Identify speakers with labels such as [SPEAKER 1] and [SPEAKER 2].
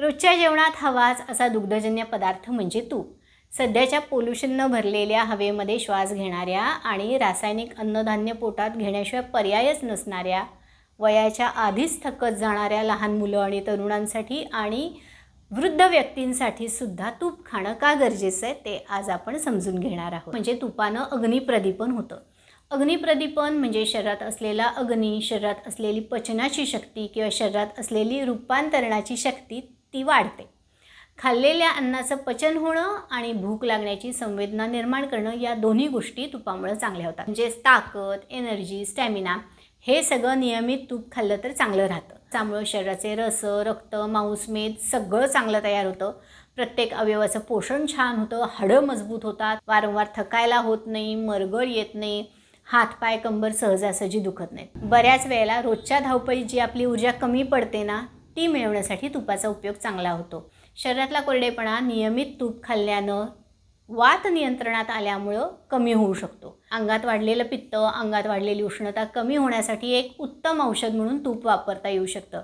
[SPEAKER 1] रोजच्या जेवणात हवाच असा दुग्धजन्य पदार्थ म्हणजे तूप. सध्याच्या पोल्युशननं भरलेल्या हवेमध्ये श्वास घेणाऱ्या आणि रासायनिक अन्नधान्य पोटात घेण्याशिवाय पर्यायच नसणाऱ्या, वयाच्या आधीच थकत जाणाऱ्या लहान मुलं आणि तरुणांसाठी आणि वृद्ध व्यक्तींसाठी सुद्धा तूप खाणं का गरजेचं आहे ते आज आपण समजून घेणार आहोत. म्हणजे तुपानं अग्निप्रदीपन होतं. अग्निप्रदीपन म्हणजे शरीरात असलेला अग्नी, शरीरात असलेली पचनाची शक्ती किंवा शरीरात असलेली रूपांतरणाची शक्ती ती वाढते. खाल्लेल्या अन्नाचं पचन होणं आणि भूक लागण्याची संवेदना निर्माण करणं या दोन्ही गोष्टी तुपामुळे चांगल्या होतात. म्हणजेच ताकद, एनर्जी, स्टॅमिना हे सगळं नियमित तूप खाल्लं तर चांगलं राहतं. त्यामुळे शरीराचे रस, रक्त, मांस, मेद सगळं चांगलं तयार होतं. प्रत्येक अवयवाचं पोषण छान होतं, हाडं मजबूत होतात, वारंवार थकायला होत नाही, मरगळ येत नाही, हातपाय कंबर सहजासहजी दुखत नाहीत. बऱ्याच वेळेला रोजच्या धावपळीत जी आपली ऊर्जा कमी पडते ना, ती मिळवण्यासाठी तुपाचा उपयोग चांगला होतो. शरीरातला कोरडेपणा नियमित तूप खाल्ल्यानं वात नियंत्रणात आल्यामुळं कमी होऊ शकतो. अंगात वाढलेलं पित्त, अंगात वाढलेली उष्णता कमी होण्यासाठी एक उत्तम औषध म्हणून तूप वापरता येऊ शकतं.